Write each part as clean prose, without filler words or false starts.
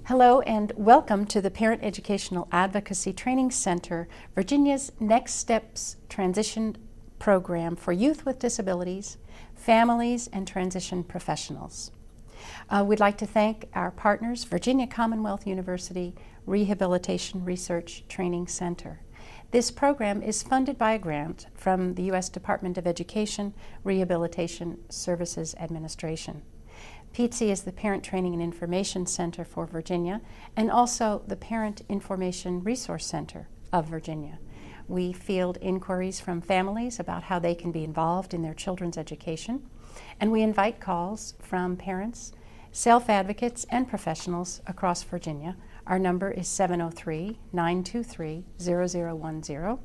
Hello and welcome to the Parent Educational Advocacy Training Center, Virginia's Next Steps Transition Program for youth with disabilities, families, and transition professionals. We'd like to thank our partners, Virginia Commonwealth University Rehabilitation Research Training Center. This program is funded by a grant from the U.S. Department of Education Rehabilitation Services Administration. PTSI is the Parent Training and Information Center for Virginia and also the Parent Information Resource Center of Virginia. We field inquiries from families about how they can be involved in their children's education, and we invite calls from parents, self-advocates, and professionals across Virginia. Our number is 703-923-0010,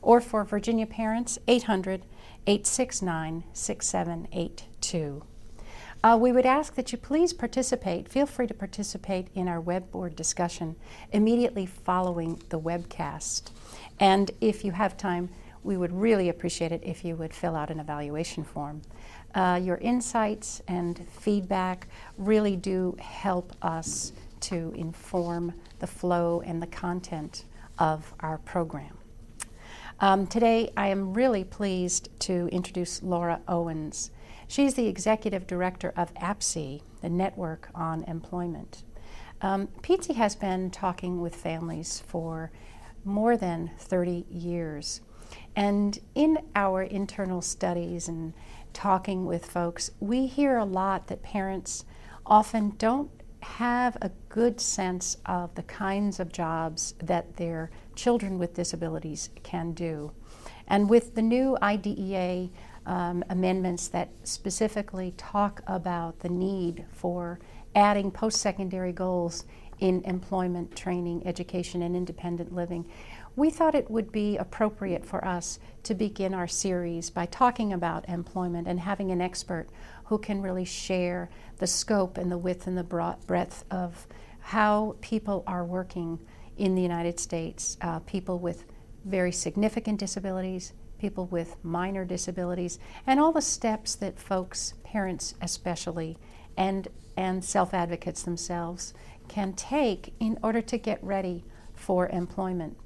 or for Virginia parents, 800-869-6782. We would ask that you please participate, feel free to participate in our web board discussion immediately following the webcast. And if you have time, we would really appreciate it if you would fill out an evaluation form. Your insights and feedback really do help us to inform the flow and the content of our program. Today, I am really pleased to introduce Laura Owens. She's the Executive Director of APSE, the Network on Employment. PTSI has been talking with families for more than 30 years. And in our internal studies and talking with folks, we hear a lot that parents often don't have a good sense of the kinds of jobs that their children with disabilities can do. And with the new IDEA amendments that specifically talk about the need for adding post-secondary goals in employment, training, education, and independent living, we thought it would be appropriate for us to begin our series by talking about employment and having an expert who can really share the scope and the width and the breadth of how people are working in the United States, people with very significant disabilities, people with minor disabilities, and all the steps that folks, parents especially, and self-advocates themselves can take in order to get ready for employment.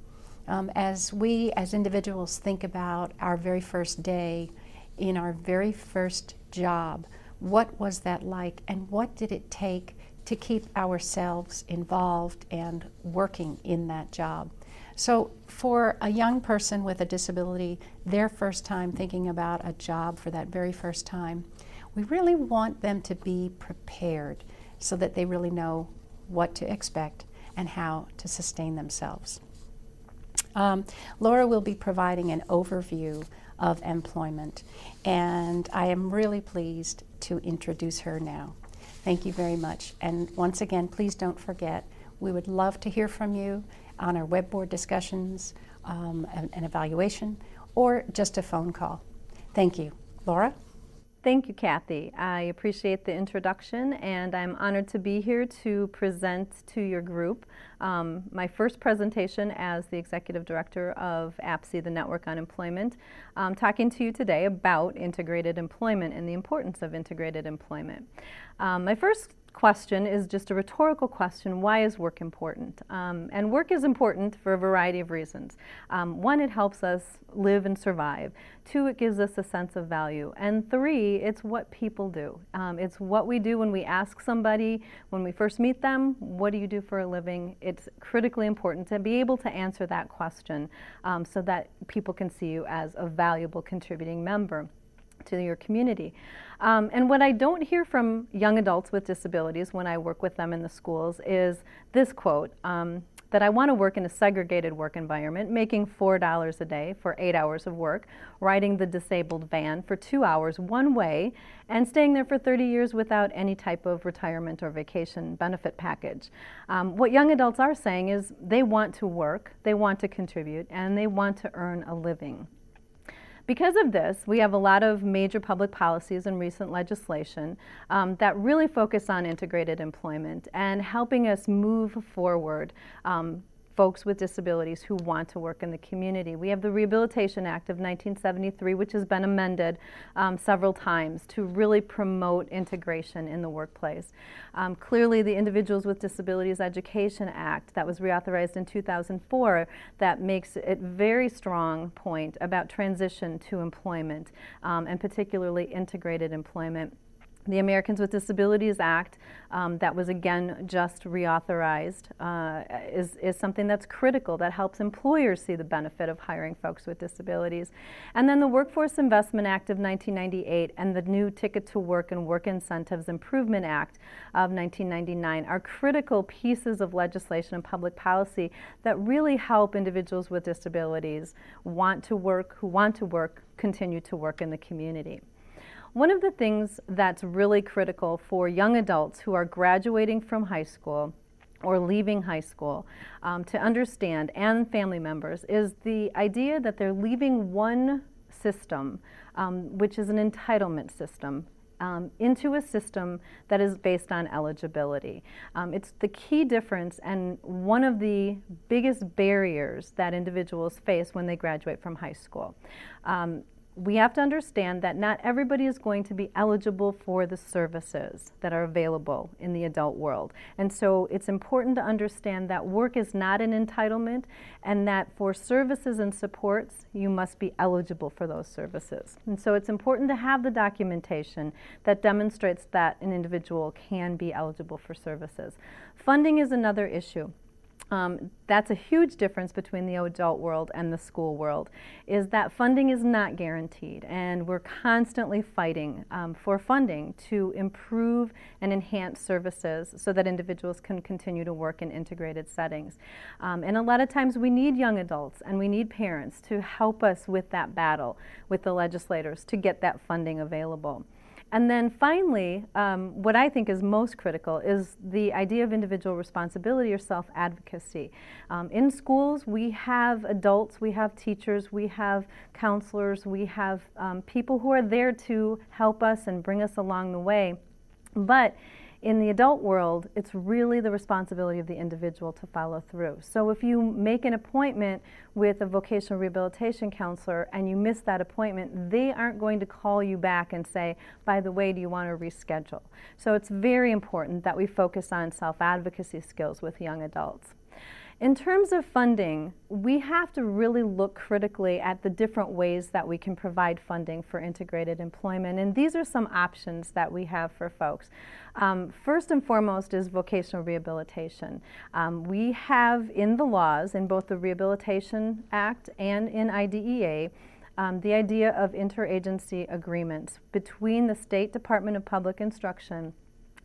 As we as individuals think about our very first day in our very first job, what was that like and what did it take to keep ourselves involved and working in that job? So for a young person with a disability, their first time thinking about a job for that very first time, we really want them to be prepared so that they really know what to expect and how to sustain themselves. Laura will be providing an overview of employment, and I am really pleased to introduce her now. Thank you very much. And once again, please don't forget, we would love to hear from you on our web board discussions, an evaluation, or just a phone call. Thank you. Laura? Thank you, Kathy. I appreciate the introduction, and I'm honored to be here to present to your group my first presentation as the Executive Director of APSE, the Network on Employment, talking to you today about integrated employment and the importance of integrated employment. My first question is just a rhetorical question: why is work important? And work is important for a variety of reasons. One, it helps us live and survive. Two, it gives us a sense of value. And three, it's what people do. It's what we do when we ask somebody, when we first meet them, what do you do for a living? It's critically important to be able to answer that question so that people can see you as a valuable contributing member to your community. And what I don't hear from young adults with disabilities when I work with them in the schools is this quote, that I want to work in a segregated work environment, making $4 a day for 8 hours of work, riding the disabled van for 2 hours one way, and staying there for 30 years without any type of retirement or vacation benefit package. What young adults are saying is they want to work, they want to contribute, and they want to earn a living. Because of this, we have a lot of major public policies and recent legislation that really focus on integrated employment and helping us move forward folks with disabilities who want to work in the community. We have the Rehabilitation Act of 1973, which has been amended several times to really promote integration in the workplace. Clearly, the Individuals with Disabilities Education Act that was reauthorized in 2004 that makes it very strong point about transition to employment and particularly integrated employment. The Americans with Disabilities Act that was again just reauthorized is something that's critical, that helps employers see the benefit of hiring folks with disabilities. And then the Workforce Investment Act of 1998 and the new Ticket to Work and Work Incentives Improvement Act of 1999 are critical pieces of legislation and public policy that really help individuals with disabilities who want to work, continue to work in the community. One of the things that's really critical for young adults who are graduating from high school or leaving high school to understand, and family members, is the idea that they're leaving one system, which is an entitlement system, into a system that is based on eligibility. It's the key difference and one of the biggest barriers that individuals face when they graduate from high school. We have to understand that not everybody is going to be eligible for the services that are available in the adult world. And so it's important to understand that work is not an entitlement and that for services and supports, you must be eligible for those services. And so it's important to have the documentation that demonstrates that an individual can be eligible for services. Funding is another issue. That's a huge difference between the adult world and the school world, is that funding is not guaranteed, and we're constantly fighting for funding to improve and enhance services so that individuals can continue to work in integrated settings. And a lot of times we need young adults and we need parents to help us with that battle with the legislators to get that funding available. And then finally, what I think is most critical is the idea of individual responsibility or self-advocacy. In schools, we have adults, we have teachers, we have counselors, we have people who are there to help us and bring us along the way. But in the adult world, it's really the responsibility of the individual to follow through. So if you make an appointment with a vocational rehabilitation counselor and you miss that appointment, they aren't going to call you back and say, by the way, do you want to reschedule? So it's very important that we focus on self-advocacy skills with young adults. In terms of funding, we have to really look critically at the different ways that we can provide funding for integrated employment, and these are some options that we have for folks. First and foremost is vocational rehabilitation. We have in the laws, in both the Rehabilitation Act and in IDEA, the idea of interagency agreements between the State Department of Public Instruction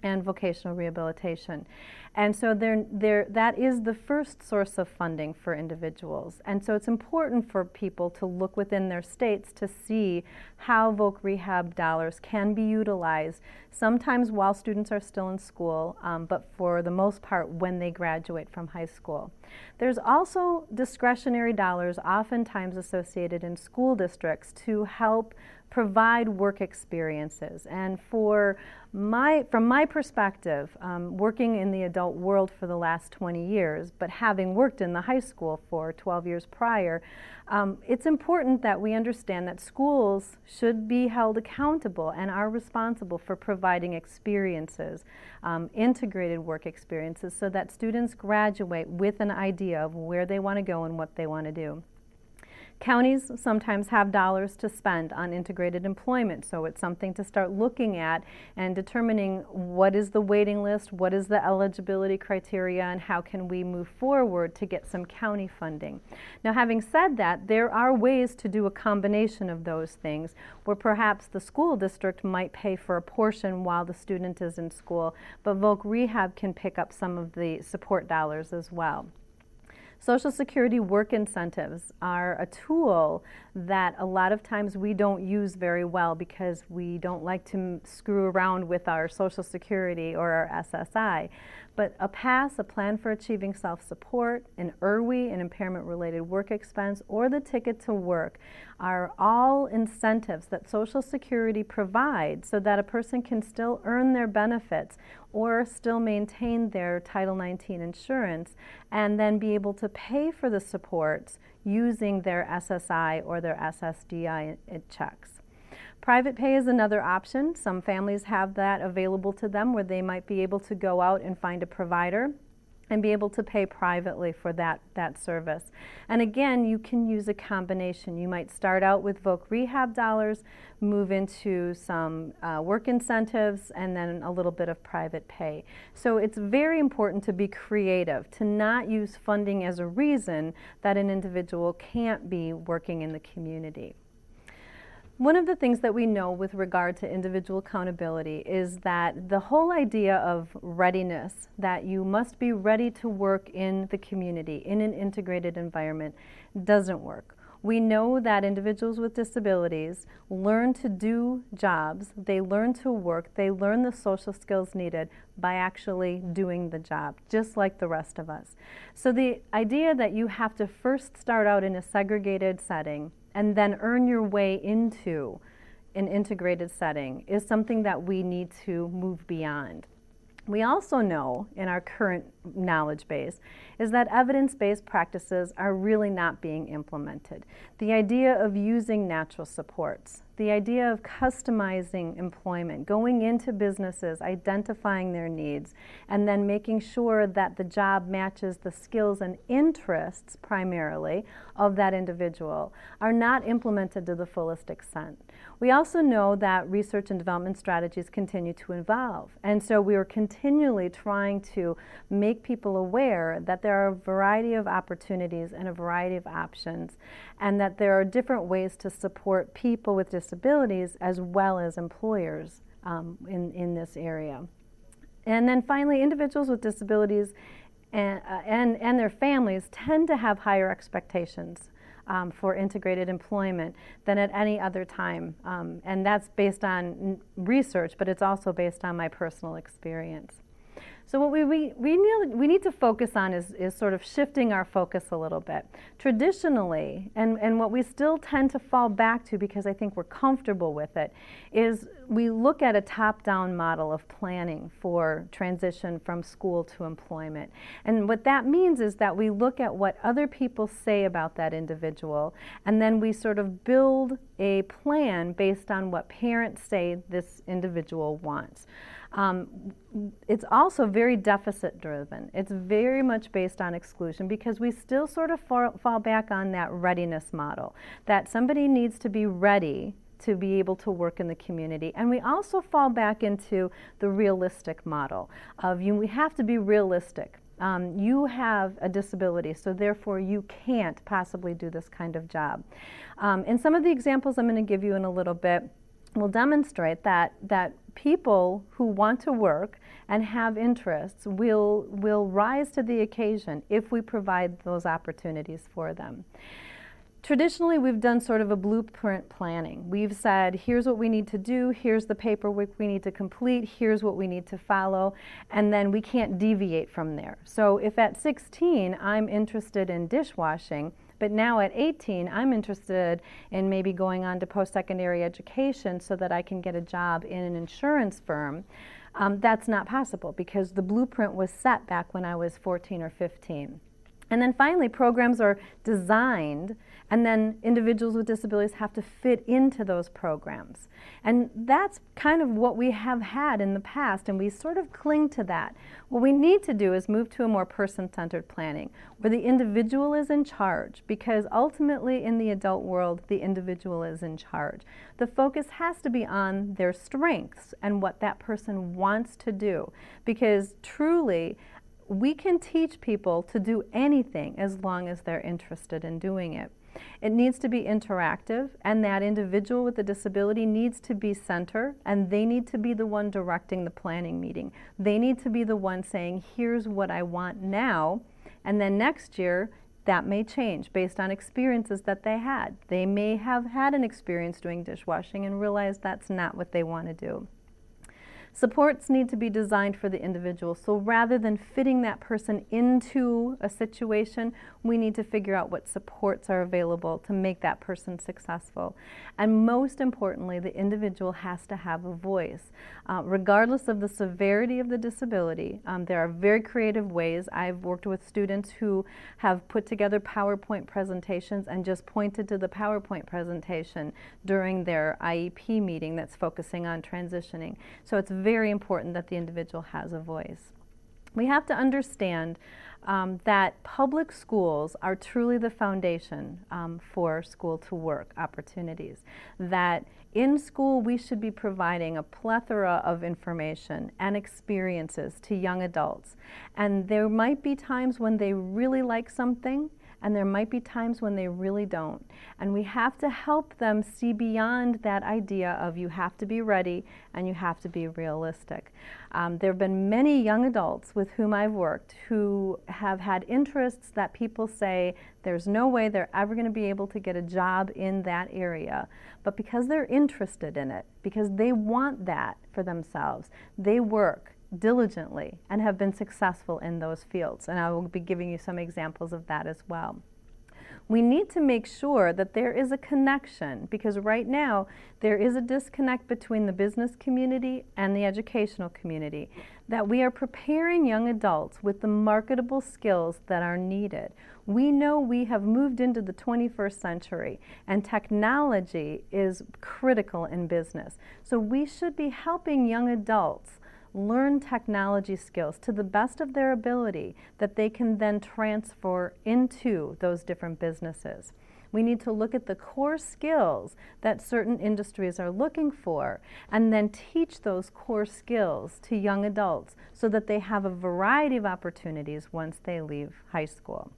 and vocational rehabilitation. And so that is the first source of funding for individuals. And so it's important for people to look within their states to see how voc rehab dollars can be utilized, sometimes while students are still in school, but for the most part when they graduate from high school. There's also discretionary dollars oftentimes associated in school districts to help provide work experiences. And from my perspective, working in the adult world for the last 20 years, but having worked in the high school for 12 years prior, it's important that we understand that schools should be held accountable and are responsible for providing experiences, integrated work experiences, so that students graduate with an idea of where they want to go and what they want to do. Counties sometimes have dollars to spend on integrated employment, so it's something to start looking at and determining what is the waiting list, what is the eligibility criteria, and how can we move forward to get some county funding. Now, having said that, there are ways to do a combination of those things, where perhaps the school district might pay for a portion while the student is in school, but voc rehab can pick up some of the support dollars as well. Social Security work incentives are a tool that a lot of times we don't use very well because we don't like to screw around with our Social Security or our SSI. But a PASS, a Plan for Achieving Self-Support, an IRWI, an impairment-related work expense, or the Ticket to Work are all incentives that Social Security provides so that a person can still earn their benefits or still maintain their Title XIX insurance and then be able to pay for the supports using their SSI or their SSDI checks. Private pay is another option. Some families have that available to them where they might be able to go out and find a provider and be able to pay privately for that service. And again, you can use a combination. You might start out with voc rehab dollars, move into some work incentives, and then a little bit of private pay. So it's very important to be creative, to not use funding as a reason that an individual can't be working in the community. One of the things that we know with regard to individual accountability is that the whole idea of readiness, that you must be ready to work in the community, in an integrated environment, doesn't work. We know that individuals with disabilities learn to do jobs, they learn to work, they learn the social skills needed by actually doing the job, just like the rest of us. So the idea that you have to first start out in a segregated setting and then earn your way into an integrated setting is something that we need to move beyond. We also know in our current knowledge base is that evidence-based practices are really not being implemented. The idea of using natural supports, the idea of customizing employment, going into businesses, identifying their needs, and then making sure that the job matches the skills and interests primarily of that individual are not implemented to the fullest extent. We also know that research and development strategies continue to evolve, and so we are continually trying to make people aware that there are a variety of opportunities and a variety of options, and that there are different ways to support people with disabilities as well as employers in this area. And then finally, individuals with disabilities and their families tend to have higher expectations for integrated employment than at any other time. And that's based on research, but it's also based on my personal experience. So what we need to focus on is sort of shifting our focus a little bit. Traditionally, and what we still tend to fall back to because I think we're comfortable with it, is we look at a top-down model of planning for transition from school to employment. And what that means is that we look at what other people say about that individual, and then we sort of build a plan based on what parents say this individual wants. It's also very deficit driven. It's very much based on exclusion because we still sort of fall back on that readiness model, that somebody needs to be ready to be able to work in the community. And we also fall back into the realistic model of we have to be realistic. You have a disability, so therefore you can't possibly do this kind of job. And some of the examples I'm going to give you in a little bit will demonstrate that people who want to work and have interests will rise to the occasion if we provide those opportunities for them. Traditionally, we've done sort of a blueprint planning. We've said, here's what we need to do, here's the paperwork we need to complete, here's what we need to follow, and then we can't deviate from there. So if at 16 I'm interested in dishwashing, but now at 18 I'm interested in maybe going on to post-secondary education so that I can get a job in an insurance firm, that's not possible because the blueprint was set back when I was 14 or 15. And then finally, programs are designed, and then individuals with disabilities have to fit into those programs. And that's kind of what we have had in the past, and we sort of cling to that. What we need to do is move to a more person-centered planning, where the individual is in charge, because ultimately in the adult world, the individual is in charge. The focus has to be on their strengths and what that person wants to do, because truly, we can teach people to do anything as long as they're interested in doing it. It needs to be interactive, and that individual with a disability needs to be center, and they need to be the one directing the planning meeting. They need to be the one saying, here's what I want now, and then next year that may change based on experiences that they had. They may have had an experience doing dishwashing and realize that's not what they want to do. Supports need to be designed for the individual, so rather than fitting that person into a situation, we need to figure out what supports are available to make that person successful. And most importantly, the individual has to have a voice. Regardless of the severity of the disability, there are very creative ways. I've worked with students who have put together PowerPoint presentations and just pointed to the PowerPoint presentation during their IEP meeting that's focusing on transitioning. So it's very important that the individual has a voice. We have to understand that public schools are truly the foundation for school to work opportunities. That in school we should be providing a plethora of information and experiences to young adults. And there might be times when they really like something, and there might be times when they really don't. And we have to help them see beyond that idea of you have to be ready and you have to be realistic. There have been many young adults with whom I've worked who have had interests that people say there's no way they're ever going to be able to get a job in that area. But because they're interested in it, because they want that for themselves, they work diligently and have been successful in those fields. And I will be giving you some examples of that as well. We need to make sure that there is a connection, because right now there is a disconnect between the business community and the educational community, that we are preparing young adults with the marketable skills that are needed. We know we have moved into the 21st century and technology is critical in business. So we should be helping young adults learn technology skills to the best of their ability that they can then transfer into those different businesses. We need to look at the core skills that certain industries are looking for and then teach those core skills to young adults so that they have a variety of opportunities once they leave high school.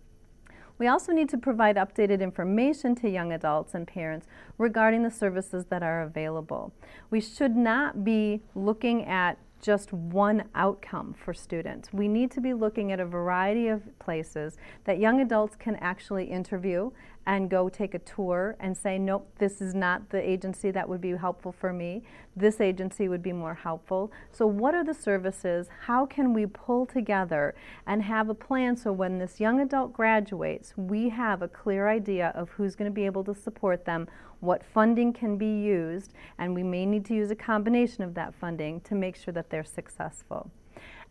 We also need to provide updated information to young adults and parents regarding the services that are available. We should not be looking at just one outcome for students. We need to be looking at a variety of places that young adults can actually interview and go take a tour and say, nope, this is not the agency that would be helpful for me. This agency would be more helpful. So what are the services? How can we pull together and have a plan so when this young adult graduates, we have a clear idea of who's going to be able to support them, what funding can be used, and we may need to use a combination of that funding to make sure that they're successful.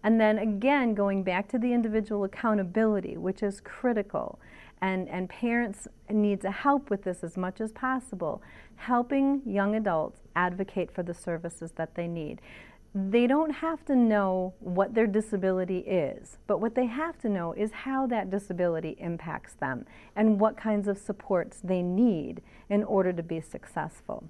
And then again, going back to the individual accountability, which is critical, and parents need to help with this as much as possible, helping young adults advocate for the services that they need. They don't have to know what their disability is, but what they have to know is how that disability impacts them and what kinds of supports they need in order to be successful.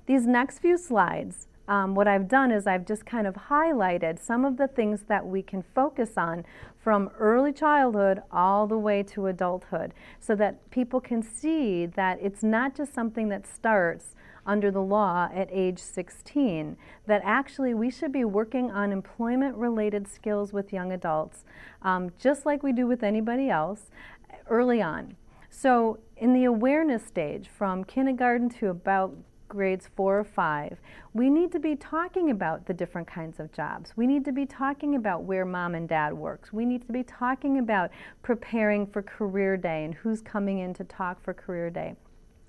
These next few slides, what I've done is I've just kind of highlighted some of the things that we can focus on from early childhood all the way to adulthood so that people can see that it's not just something that starts under the law at age 16, that actually we should be working on employment-related skills with young adults, just like we do with anybody else, early on. So in the awareness stage, from kindergarten to about grades 4 or 5, we need to be talking about the different kinds of jobs. We need to be talking about where mom and dad works. We need to be talking about preparing for career day and who's coming in to talk for career day.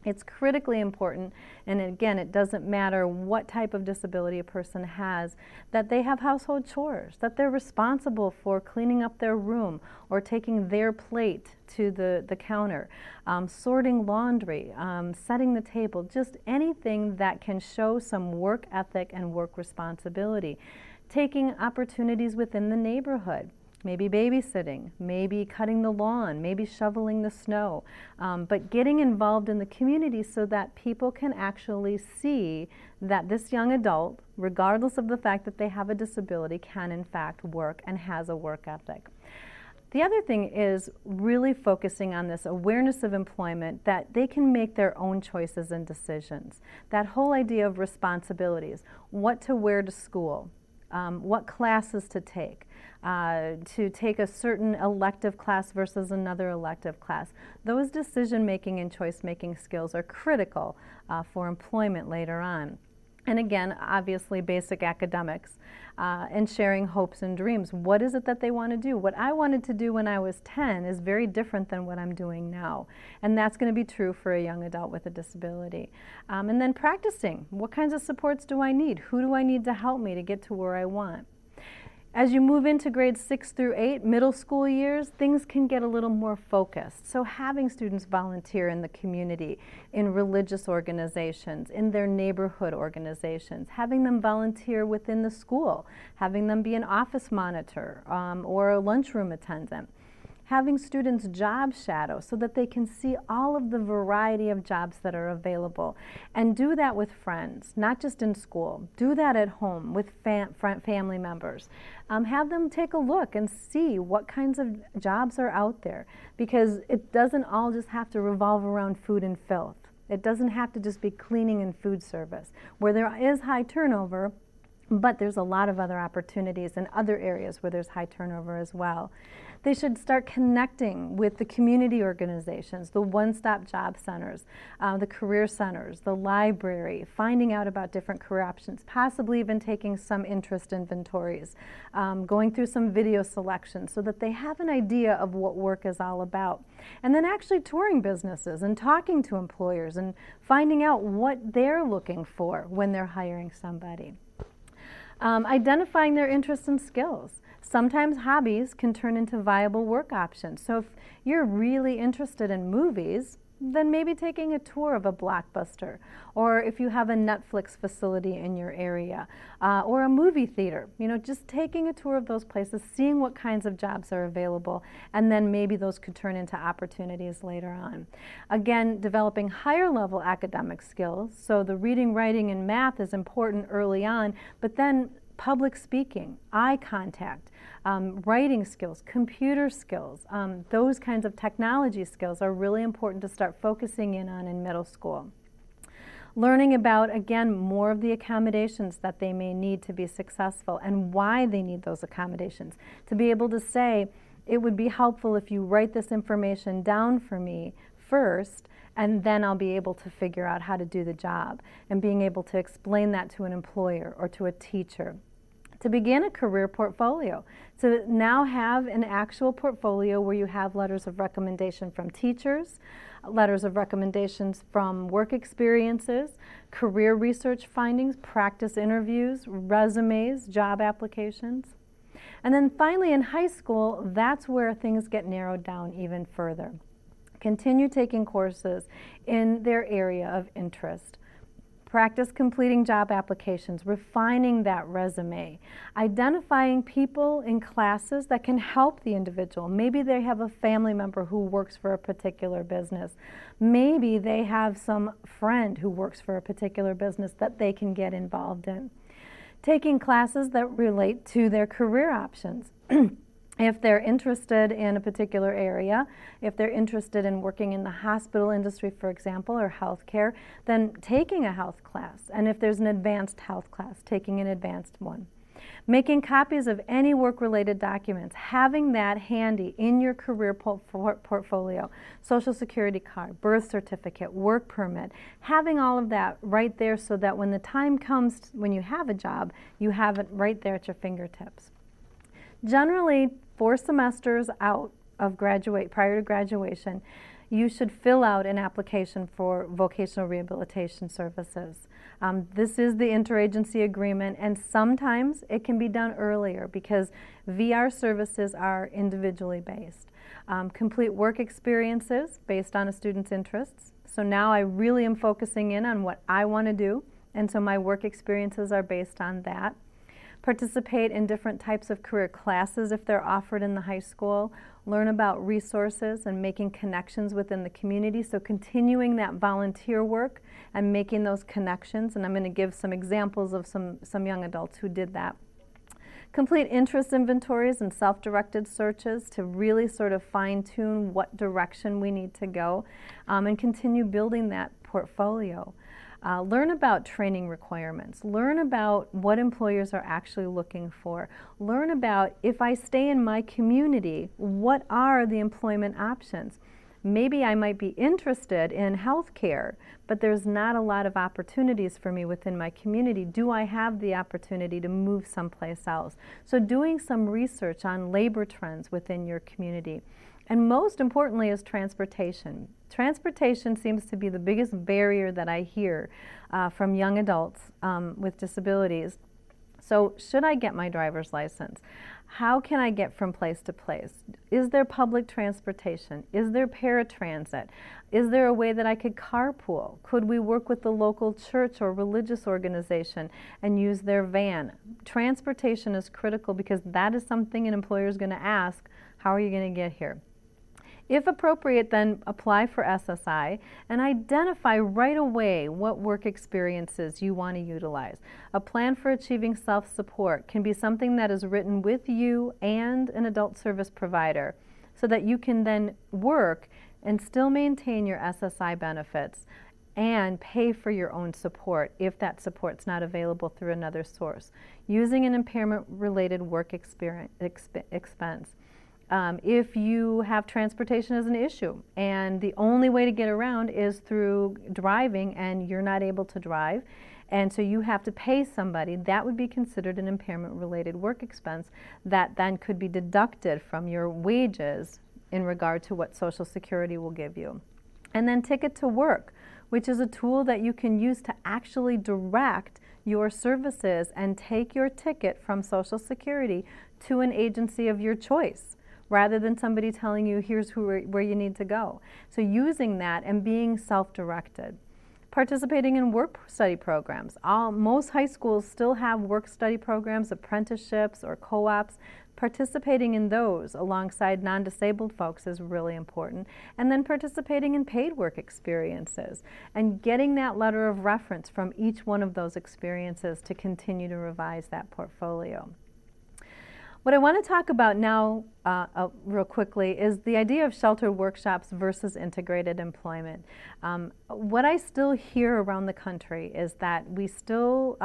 It's critically important, and again, it doesn't matter what type of disability a person has, that they have household chores, that they're responsible for cleaning up their room or taking their plate to the counter, sorting laundry, setting the table, just anything that can show some work ethic and work responsibility. Taking opportunities within the neighborhood. Maybe babysitting, maybe cutting the lawn, maybe shoveling the snow, but getting involved in the community so that people can actually see that this young adult, regardless of the fact that they have a disability, can in fact work and has a work ethic. The other thing is really focusing on this awareness of employment, that they can make their own choices and decisions. That whole idea of responsibilities, what to wear to school, what classes to take a certain elective class versus another elective class. Those decision-making and choice-making skills are critical for employment later on. And again, obviously basic academics and sharing hopes and dreams. What is it that they want to do? What I wanted to do when I was 10 is very different than what I'm doing now. And that's going to be true for a young adult with a disability. And then practicing. What kinds of supports do I need? Who do I need to help me to get to where I want? As you move into grades 6 through 8, middle school years, things can get a little more focused. So having students volunteer in the community, in religious organizations, in their neighborhood organizations, having them volunteer within the school, having them be an office monitor or a lunchroom attendant. Having students job shadow so that they can see all of the variety of jobs that are available. And do that with friends, not just in school. Do that at home with family members. Have them take a look and see what kinds of jobs are out there, because it doesn't all just have to revolve around food and filth. It doesn't have to just be cleaning and food service, where there is high turnover, but there's a lot of other opportunities in other areas where there's high turnover as well. They should start connecting with the community organizations, the one-stop job centers, the career centers, the library, finding out about different career options, possibly even taking some interest inventories, going through some video selections so that they have an idea of what work is all about. And then actually touring businesses and talking to employers and finding out what they're looking for when they're hiring somebody. Identifying their interests and skills. Sometimes hobbies can turn into viable work options. So if you're really interested in movies, then maybe taking a tour of a Blockbuster, or if you have a Netflix facility in your area, or a movie theater, just taking a tour of those places, seeing what kinds of jobs are available, and then maybe those could turn into opportunities later on. Again, developing higher level academic skills, so the reading, writing, and math is important early on, but then public speaking, eye contact, writing skills, computer skills, those kinds of technology skills are really important to start focusing in on in middle school. Learning about, again, more of the accommodations that they may need to be successful and why they need those accommodations. To be able to say, it would be helpful if you write this information down for me first, and then I'll be able to figure out how to do the job, and being able to explain that to an employer or to a teacher. To begin a career portfolio, to now have an actual portfolio where you have letters of recommendation from teachers, letters of recommendations from work experiences, career research findings, practice interviews, resumes, job applications. And then finally in high school, that's where things get narrowed down even further. Continue taking courses in their area of interest. Practice completing job applications, refining that resume, identifying people in classes that can help the individual. Maybe they have a family member who works for a particular business. Maybe they have some friend who works for a particular business that they can get involved in. Taking classes that relate to their career options. If they're interested in a particular area, if they're interested in working in the hospital industry, for example, or healthcare, then taking a health class. And if there's an advanced health class, taking an advanced one. Making copies of any work-related documents, having that handy in your career portfolio, Social Security card, birth certificate, work permit, having all of that right there so that when the time comes when you have a job, you have it right there at your fingertips. Generally, 4 semesters out of prior to graduation, you should fill out an application for vocational rehabilitation services. This is the interagency agreement, and sometimes it can be done earlier because VR services are individually based. Complete work experiences based on a student's interests. So now I really am focusing in on what I want to do, and so my work experiences are based on that. Participate in different types of career classes if they're offered in the high school. Learn about resources and making connections within the community. So continuing that volunteer work and making those connections. And I'm going to give some examples of some young adults who did that. Complete interest inventories and self-directed searches to really sort of fine-tune what direction we need to go, and continue building that portfolio. Learn about training requirements. Learn about what employers are actually looking for. Learn about, if I stay in my community, what are the employment options? Maybe I might be interested in healthcare, but there's not a lot of opportunities for me within my community. Do I have the opportunity to move someplace else? So doing some research on labor trends within your community. And most importantly is transportation. Transportation seems to be the biggest barrier that I hear from young adults with disabilities. So should I get my driver's license? How can I get from place to place? Is there public transportation? Is there paratransit? Is there a way that I could carpool? Could we work with the local church or religious organization and use their van? Transportation is critical because that is something an employer is going to ask, how are you going to get here? If appropriate, then apply for SSI and identify right away what work experiences you want to utilize. A plan for achieving self-support can be something that is written with you and an adult service provider so that you can then work and still maintain your SSI benefits and pay for your own support if that support's not available through another source. Using an impairment-related work expense. If you have transportation as an issue and the only way to get around is through driving and you're not able to drive and so you have to pay somebody, that would be considered an impairment-related work expense that then could be deducted from your wages in regard to what Social Security will give you. And then Ticket to Work, which is a tool that you can use to actually direct your services and take your ticket from Social Security to an agency of your choice, rather than somebody telling you, here's where you need to go. So using that and being self-directed. Participating in work study programs. Most high schools still have work study programs, apprenticeships or co-ops. Participating in those alongside non-disabled folks is really important. And then participating in paid work experiences and getting that letter of reference from each one of those experiences to continue to revise that portfolio. What I want to talk about now real quickly is the idea of sheltered workshops versus integrated employment. What I still hear around the country is that we still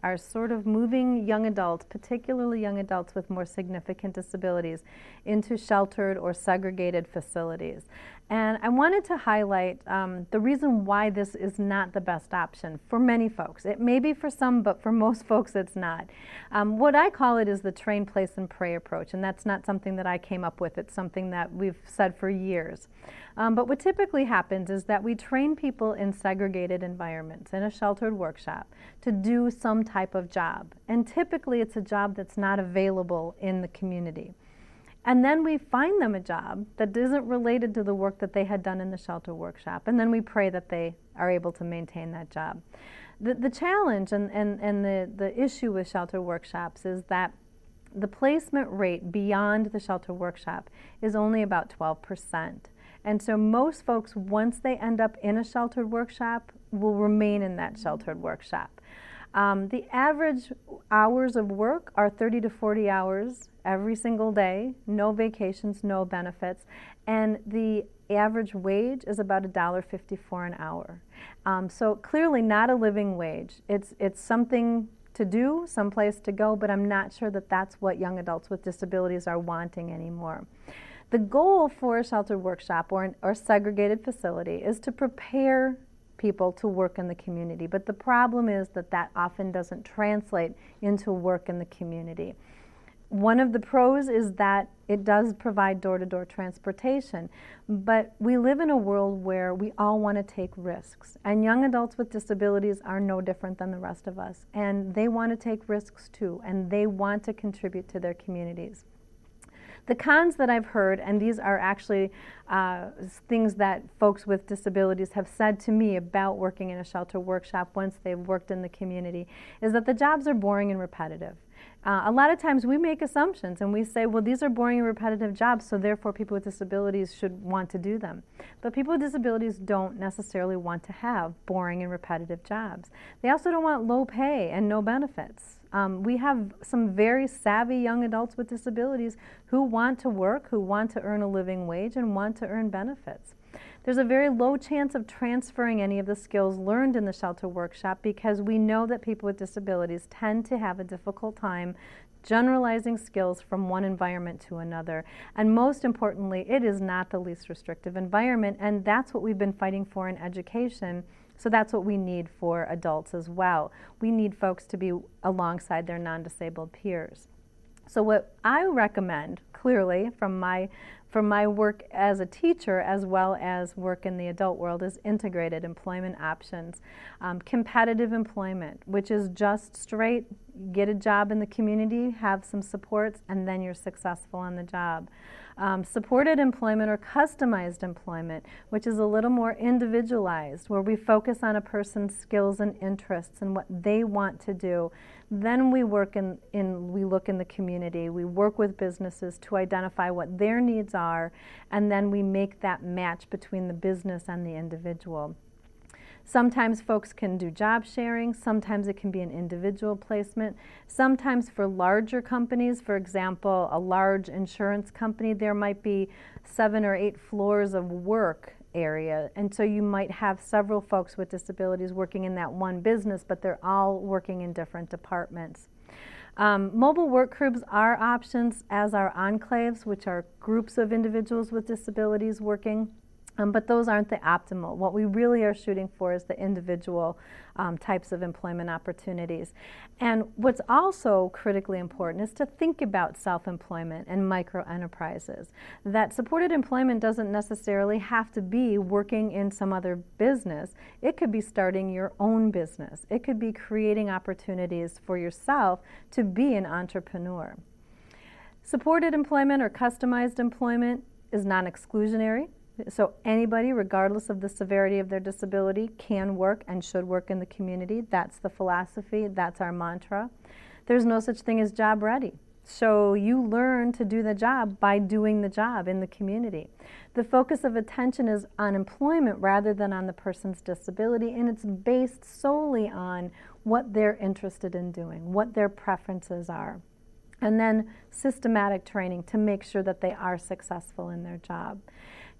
are sort of moving young adults, particularly young adults with more significant disabilities, into sheltered or segregated facilities. And I wanted to highlight the reason why this is not the best option for many folks. It may be for some, but for most folks it's not. What I call it is the train, place, and pray approach, and that's not something that I came up with. It's something that we've said for years. But what typically happens is that we train people in segregated environments, in a sheltered workshop, to do some type of job. And typically it's a job that's not available in the community. And then we find them a job that isn't related to the work that they had done in the shelter workshop, and then we pray that they are able to maintain that job. The challenge and the issue with shelter workshops is that the placement rate beyond the shelter workshop is only about 12%. And so most folks, once they end up in a sheltered workshop, will remain in that sheltered workshop. The average hours of work are 30 to 40 hours every single day, no vacations, no benefits, and the average wage is about $1.54 an hour. So clearly not a living wage. It's something to do, someplace to go, but I'm not sure that that's what young adults with disabilities are wanting anymore. The goal for a sheltered workshop or segregated facility is to prepare people to work in the community, but the problem is that that often doesn't translate into work in the community. One of the pros is that it does provide door-to-door transportation, but we live in a world where we all want to take risks, and young adults with disabilities are no different than the rest of us, and they want to take risks too, and they want to contribute to their communities. The cons that I've heard, and these are actually things that folks with disabilities have said to me about working in a shelter workshop once they've worked in the community, is that the jobs are boring and repetitive. A lot of times we make assumptions and we say, well, these are boring and repetitive jobs, so therefore people with disabilities should want to do them. But people with disabilities don't necessarily want to have boring and repetitive jobs. They also don't want low pay and no benefits. We have some very savvy young adults with disabilities who want to work, who want to earn a living wage, and want to earn benefits. There's a very low chance of transferring any of the skills learned in the shelter workshop because we know that people with disabilities tend to have a difficult time generalizing skills from one environment to another. And most importantly, it is not the least restrictive environment, and that's what we've been fighting for in education. So that's what we need for adults as well. We need folks to be alongside their non-disabled peers. So what I recommend, clearly, from my work as a teacher as well as work in the adult world, is integrated employment options. Competitive employment, which is just straight, get a job in the community, have some supports, and then you're successful on the job. Supported employment or customized employment, which is a little more individualized, where we focus on a person's skills and interests and what they want to do. Then we look in the community, we work with businesses to identify what their needs are, and then we make that match between the business and the individual. Sometimes folks can do job sharing, sometimes it can be an individual placement. Sometimes for larger companies, for example, a large insurance company, there might be 7 or 8 floors of work area, and so you might have several folks with disabilities working in that one business, but they're all working in different departments. Mobile work groups are options, as are enclaves, which are groups of individuals with disabilities working. But those aren't the optimal. What we really are shooting for is the individual types of employment opportunities. And what's also critically important is to think about self-employment and micro-enterprises. That supported employment doesn't necessarily have to be working in some other business. It could be starting your own business. It could be creating opportunities for yourself to be an entrepreneur. Supported employment or customized employment is non-exclusionary. So anybody, regardless of the severity of their disability, can work and should work in the community. That's the philosophy. That's our mantra. There's no such thing as job ready. So you learn to do the job by doing the job in the community. The focus of attention is on employment rather than on the person's disability, and it's based solely on what they're interested in doing, what their preferences are. And then systematic training to make sure that they are successful in their job.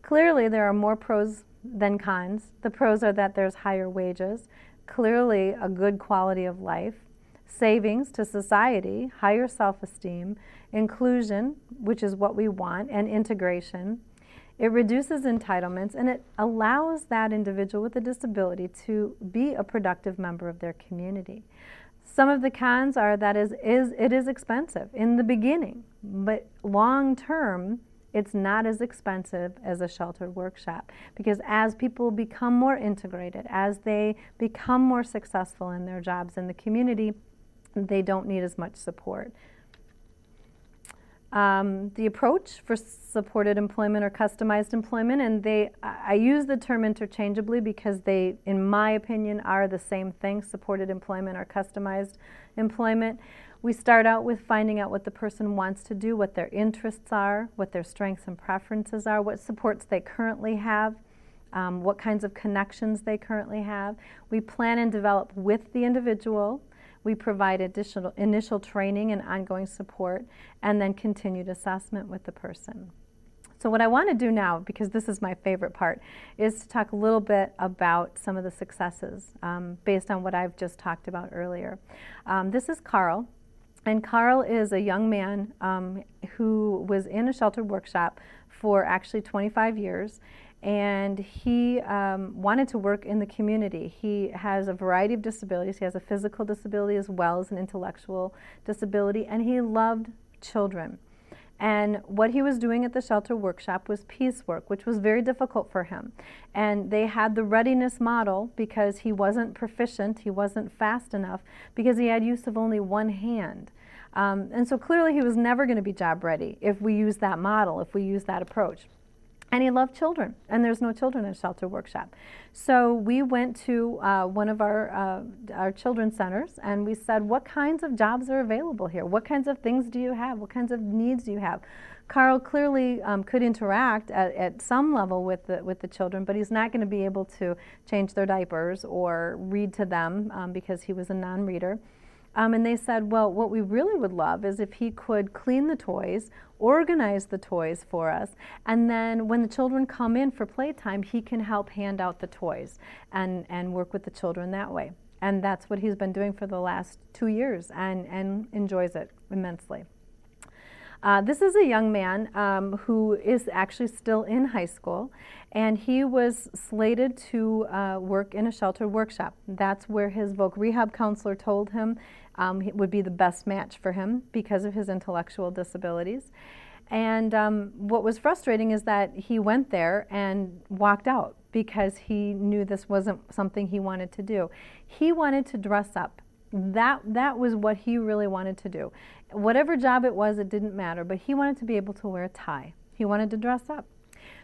Clearly, there are more pros than cons. The pros are that there's higher wages, clearly a good quality of life, savings to society, higher self-esteem, inclusion, which is what we want, and integration. It reduces entitlements, and it allows that individual with a disability to be a productive member of their community. Some of the cons are that it is expensive in the beginning, but long term, it's not as expensive as a sheltered workshop, because as people become more integrated, as they become more successful in their jobs in the community, they don't need as much support. The approach for supported employment or customized employment, and I use the term interchangeably because they, in my opinion, are the same thing, supported employment or customized employment. We start out with finding out what the person wants to do, what their interests are, what their strengths and preferences are, what supports they currently have, what kinds of connections they currently have. We plan and develop with the individual. We provide additional initial training and ongoing support, and then continued assessment with the person. So what I want to do now, because this is my favorite part, is to talk a little bit about some of the successes based on what I've just talked about earlier. This is Carl. And Carl is a young man who was in a sheltered workshop for actually 25 years, and he wanted to work in the community. He has a variety of disabilities. He has a physical disability as well as an intellectual disability, and he loved children. And what he was doing at the shelter workshop was piecework, which was very difficult for him. And they had the readiness model because he wasn't proficient, he wasn't fast enough, because he had use of only one hand. And so clearly he was never going to be job ready if we use that model, if we use that approach. And he loved children, and there's no children in a shelter workshop. So we went to one of our children's centers, and we said, what kinds of jobs are available here? What kinds of things do you have? What kinds of needs do you have? Carl clearly could interact at some level with the children, but he's not going to be able to change their diapers or read to them because he was a non-reader. And they said, well, what we really would love is if he could clean the toys, organize the toys for us, and then when the children come in for playtime, he can help hand out the toys and work with the children that way. And that's what he's been doing for the last 2 years and enjoys it immensely. This is a young man who is actually still in high school, and he was slated to work in a sheltered workshop. That's where his voc rehab counselor told him it would be the best match for him because of his intellectual disabilities. And what was frustrating is that he went there and walked out because he knew this wasn't something he wanted to do. He wanted to dress up. That was what he really wanted to do. Whatever job it was, it didn't matter, but he wanted to be able to wear a tie. He wanted to dress up.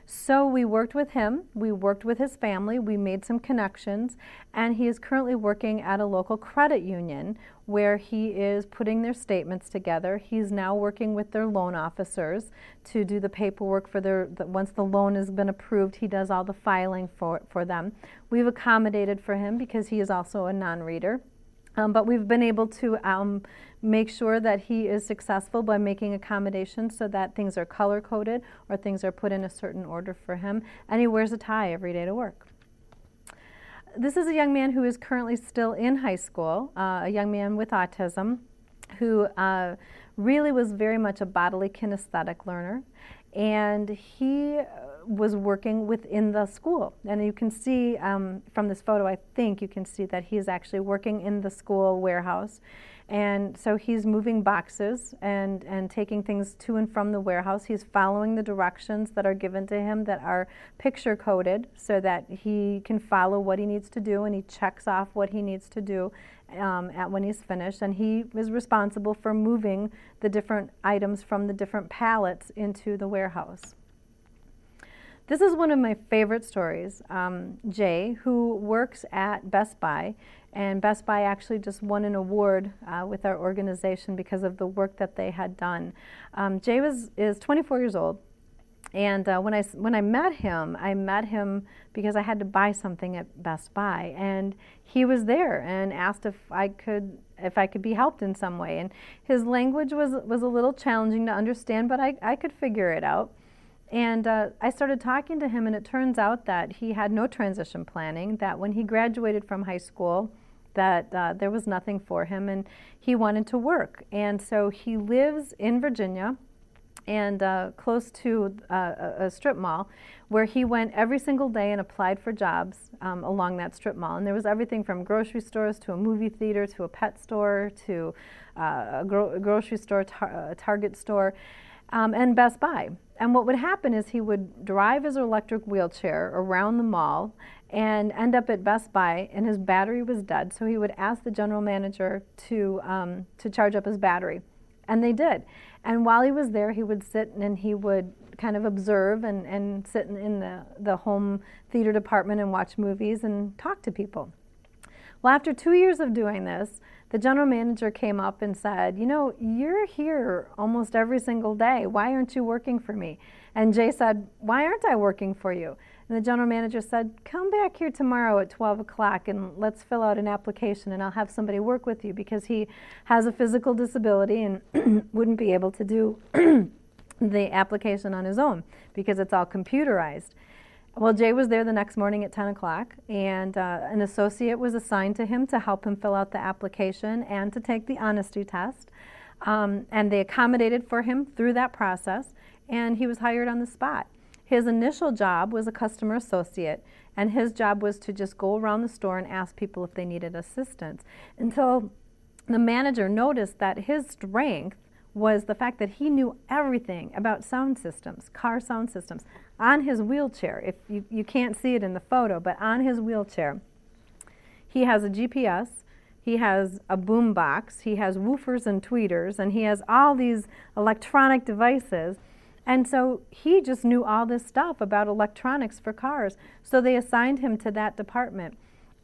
So we worked with him, we worked with his family, we made some connections, and he is currently working at a local credit union where he is putting their statements together. He's now working with their loan officers to do the paperwork for once the loan has been approved, he does all the filing for them. We've accommodated for him because he is also a non-reader. But we've been able to make sure that he is successful by making accommodations so that things are color-coded or things are put in a certain order for him, and he wears a tie every day to work. This is a young man who is currently still in high school, a young man with autism who really was very much a bodily kinesthetic learner, and he was working within the school. And you can see from this photo, I think you can see that he's actually working in the school warehouse. And so he's moving boxes and taking things to and from the warehouse. He's following the directions that are given to him that are picture coded so that he can follow what he needs to do, and he checks off what he needs to do when he's finished. And he is responsible for moving the different items from the different pallets into the warehouse. This is one of my favorite stories. Jay, who works at Best Buy, and Best Buy actually just won an award with our organization because of the work that they had done. Jay is 24 years old, and when I met him because I had to buy something at Best Buy, and he was there and asked if I could be helped in some way. And his language was a little challenging to understand, but I could figure it out. And I started talking to him, and it turns out that he had no transition planning, that when he graduated from high school, that there was nothing for him, and he wanted to work. And so he lives in Virginia and close to a strip mall where he went every single day and applied for jobs along that strip mall. And there was everything from grocery stores to a movie theater to a pet store to a grocery store, a Target store, and Best Buy. And what would happen is he would drive his electric wheelchair around the mall and end up at Best Buy, and his battery was dead. So he would ask the general manager to charge up his battery. And they did. And while he was there, he would sit and he would kind of observe and sit in the home theater department and watch movies and talk to people. Well, after 2 years of doing this, the general manager came up and said, you know, you're here almost every single day. Why aren't you working for me? And Jay said, why aren't I working for you? And the general manager said, come back here tomorrow at 12 o'clock and let's fill out an application and I'll have somebody work with you, because he has a physical disability and wouldn't be able to do the application on his own because it's all computerized. Well, Jay was there the next morning at 10 o'clock, and an associate was assigned to him to help him fill out the application and to take the honesty test. And they accommodated for him through that process, and he was hired on the spot. His initial job was a customer associate, and his job was to just go around the store and ask people if they needed assistance, until the manager noticed that his strength was the fact that he knew everything about sound systems, car sound systems, on his wheelchair. If you can't see it in the photo, but on his wheelchair, he has a GPS, he has a boom box, he has woofers and tweeters, and he has all these electronic devices. And so he just knew all this stuff about electronics for cars. So they assigned him to that department.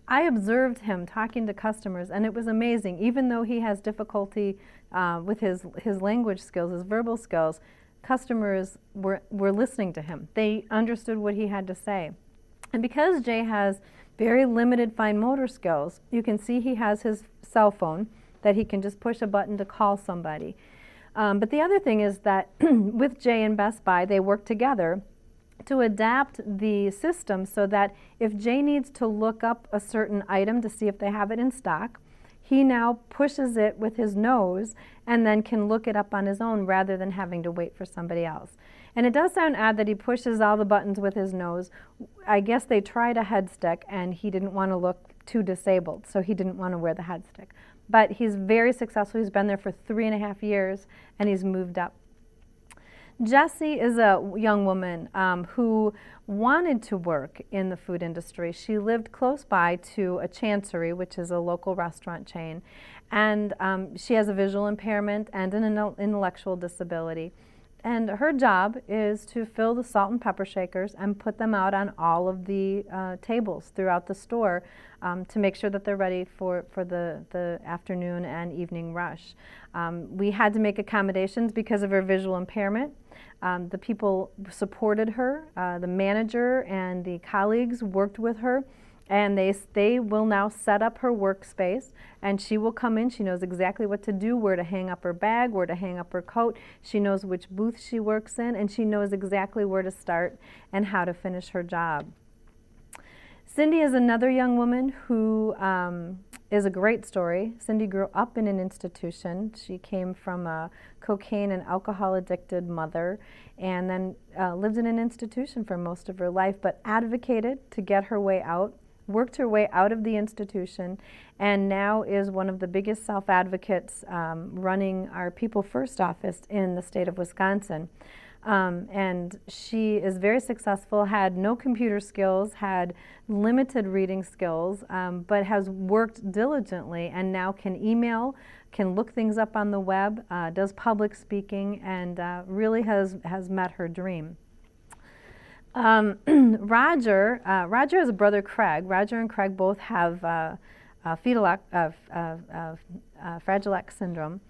I observed him talking to customers, and it was amazing. Even though he has difficulty with his language skills, his verbal skills, customers were listening to him. They understood what he had to say. And because Jay has very limited fine motor skills, you can see he has his cell phone that he can just push a button to call somebody. But the other thing is that with Jay and Best Buy, they work together to adapt the system so that if Jay needs to look up a certain item to see if they have it in stock, he now pushes it with his nose and then can look it up on his own rather than having to wait for somebody else. And it does sound odd that he pushes all the buttons with his nose. I guess they tried a head stick and he didn't want to look too disabled, so he didn't want to wear the head stick. But he's very successful. He's been there for 3.5 years and he's moved up. Jessie is a young woman who wanted to work in the food industry. She lived close by to a Chancery, which is a local restaurant chain, and she has a visual impairment and an intellectual disability. And her job is to fill the salt and pepper shakers and put them out on all of the tables throughout the store to make sure that they're ready for the afternoon and evening rush. We had to make accommodations because of her visual impairment. The people supported her. The manager and the colleagues worked with her. And they will now set up her workspace, and she will come in. She knows exactly what to do, where to hang up her bag, where to hang up her coat. She knows which booth she works in, and she knows exactly where to start and how to finish her job. Cindy is another young woman who is a great story. Cindy grew up in an institution. She came from a cocaine and alcohol addicted mother and then lived in an institution for most of her life, but advocated to get her way out, worked her way out of the institution, and now is one of the biggest self-advocates running our People First office in the state of Wisconsin. And she is very successful, had no computer skills, had limited reading skills, but has worked diligently and now can email, can look things up on the web, does public speaking, and really has met her dream. Roger has a brother, Craig. Roger and Craig both have Fragile X syndrome.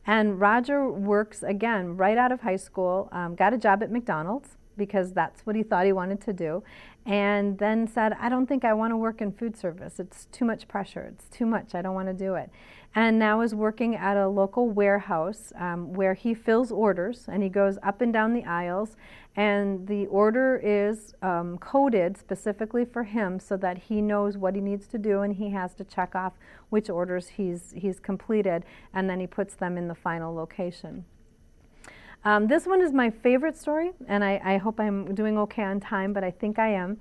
And Roger works, again, right out of high school, got a job at McDonald's because that's what he thought he wanted to do, and then said, I don't think I want to work in food service. It's too much pressure. It's too much. I don't want to do it. And now is working at a local warehouse where he fills orders, and he goes up and down the aisles, and the order is coded specifically for him so that he knows what he needs to do, and he has to check off which orders he's completed, and then he puts them in the final location. This one is my favorite story, and I hope I'm doing okay on time, but I think I am,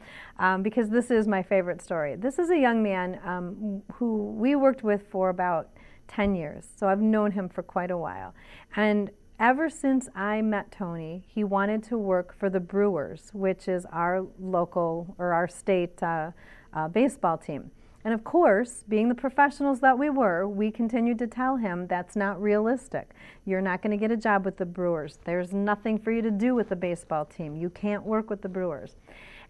because this is my favorite story. This is a young man who we worked with for about 10 years, so I've known him for quite a while. And ever since I met Tony, he wanted to work for the Brewers, which is our local, or our state baseball team. And of course, being the professionals that we were, we continued to tell him that's not realistic. You're not going to get a job with the Brewers. There's nothing for you to do with the baseball team. You can't work with the Brewers.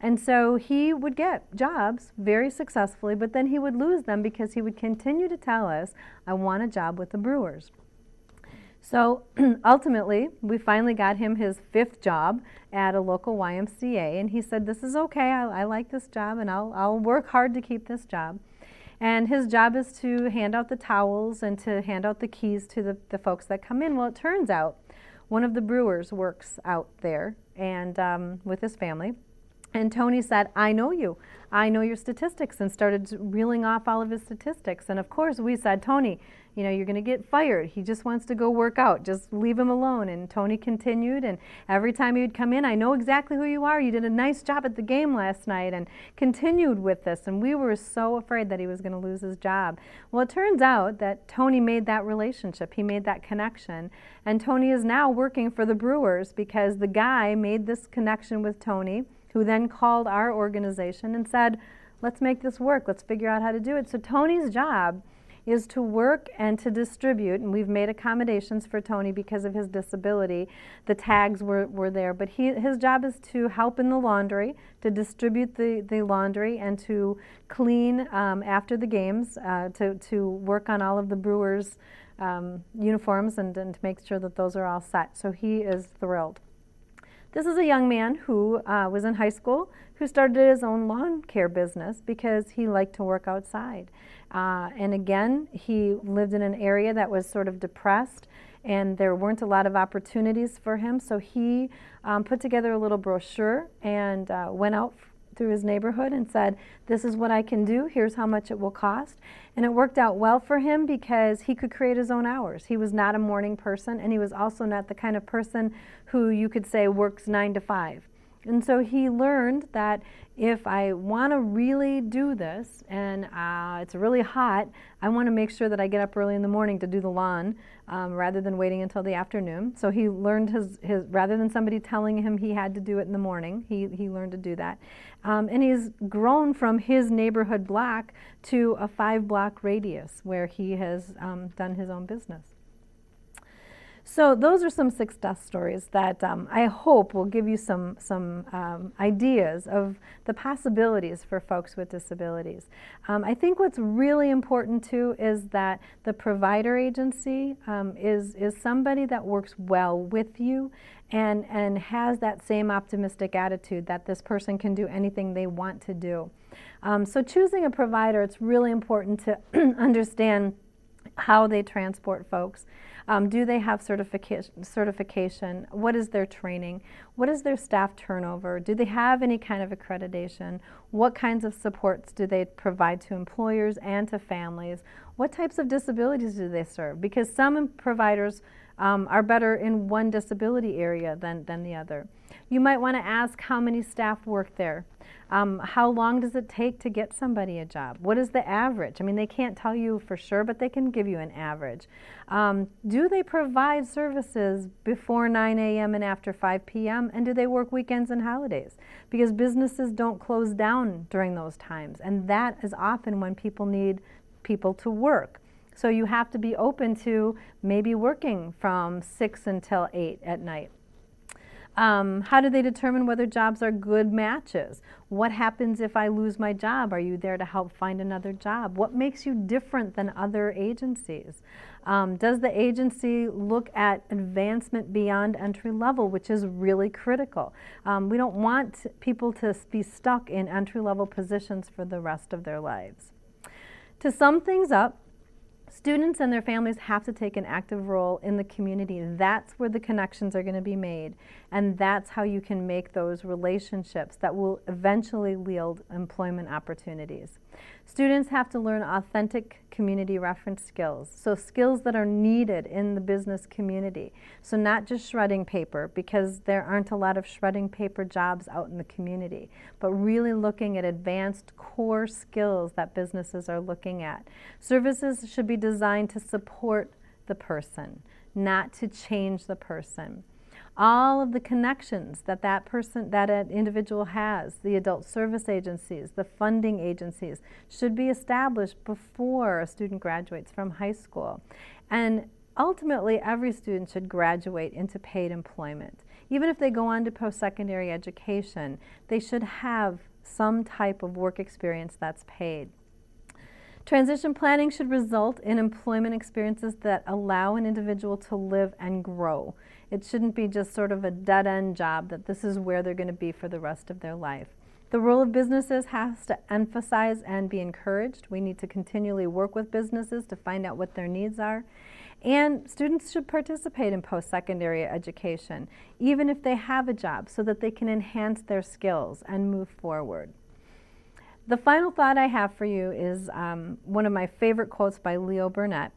And so he would get jobs very successfully, but then he would lose them because he would continue to tell us, I want a job with the Brewers. So ultimately, we finally got him his 5th job at a local YMCA, and he said, this is okay, I like this job, and I'll work hard to keep this job. And his job is to hand out the towels and to hand out the keys to the folks that come in. Well, it turns out one of the Brewers works out there and with his family. And Tony said, I know you. I know your statistics, and started reeling off all of his statistics. And of course, we said, Tony, you know, you're going to get fired. He just wants to go work out. Just leave him alone. And Tony continued, and every time he would come in, I know exactly who you are. You did a nice job at the game last night, and continued with this. And we were so afraid that he was going to lose his job. Well, it turns out that Tony made that relationship. He made that connection. And Tony is now working for the Brewers because the guy made this connection with Tony, who then called our organization and said, let's make this work. Let's figure out how to do it. So Tony's job is to work and to distribute, and we've made accommodations for Tony because of his disability. The tags were there, but his job is to help in the laundry, to distribute the laundry, and to clean after the games, to work on all of the Brewers' uniforms and to make sure that those are all set. So he is thrilled. This is a young man who was in high school, who started his own lawn care business because he liked to work outside. And again, he lived in an area that was sort of depressed, and there weren't a lot of opportunities for him, so he put together a little brochure and went out through his neighborhood and said, this is what I can do, here's how much it will cost. And it worked out well for him because he could create his own hours. He was not a morning person, and he was also not the kind of person who you could say works 9 to 5. And so he learned that if I want to really do this and it's really hot, I want to make sure that I get up early in the morning to do the lawn rather than waiting until the afternoon. So he learned his rather than somebody telling him he had to do it in the morning, he learned to do that. And he's grown from his neighborhood block to a 5-block radius where he has done his own business. So those are some success stories that I hope will give you some ideas of the possibilities for folks with disabilities. I think what's really important too is that the provider agency is somebody that works well with you and has that same optimistic attitude that this person can do anything they want to do. So choosing a provider, it's really important to understand how they transport folks. Do they have certification? What is their training? What is their staff turnover? Do they have any kind of accreditation? What kinds of supports do they provide to employers and to families? What types of disabilities do they serve? Because some providers are better in one disability area than the other. You might want to ask how many staff work there. How long does it take to get somebody a job? What is the average? I mean, they can't tell you for sure, but they can give you an average. Do they provide services before 9 a.m. and after 5 p.m.? And do they work weekends and holidays? Because businesses don't close down during those times, and that is often when people need people to work. So you have to be open to maybe working from 6 until 8 at night. How do they determine whether jobs are good matches? What happens if I lose my job? Are you there to help find another job? What makes you different than other agencies? Does the agency look at advancement beyond entry level, which is really critical? We don't want people to be stuck in entry level positions for the rest of their lives. To sum things up, students and their families have to take an active role in the community. That's where the connections are going to be made, and that's how you can make those relationships that will eventually yield employment opportunities. Students have to learn authentic community reference skills, so skills that are needed in the business community. So not just shredding paper, because there aren't a lot of shredding paper jobs out in the community, but really looking at advanced core skills that businesses are looking at. Services should be designed to support the person, not to change the person. All of the connections that an individual has, the adult service agencies, the funding agencies, should be established before a student graduates from high school. And ultimately, every student should graduate into paid employment. Even if they go on to post-secondary education, they should have some type of work experience that's paid. Transition planning should result in employment experiences that allow an individual to live and grow. It shouldn't be just sort of a dead-end job that this is where they're going to be for the rest of their life. The role of businesses has to emphasize and be encouraged. We need to continually work with businesses to find out what their needs are. And students should participate in post-secondary education, even if they have a job, so that they can enhance their skills and move forward. The final thought I have for you is one of my favorite quotes by Burnett.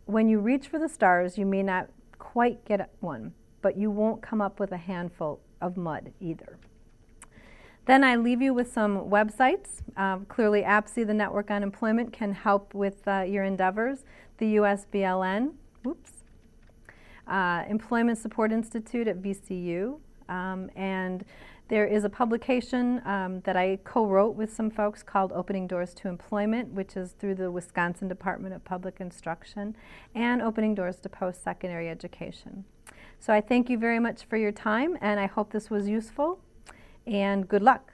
When you reach for the stars, you may not quite get one, but you won't come up with a handful of mud either. Then I leave you with some websites. Clearly, APSE, the Network on Employment, can help with your endeavors. The USBLN, Employment Support Institute at VCU, and there is a publication that I co-wrote with some folks called Opening Doors to Employment, which is through the Wisconsin Department of Public Instruction, and Opening Doors to Post-Secondary Education. So I thank you very much for your time, and I hope this was useful, and good luck.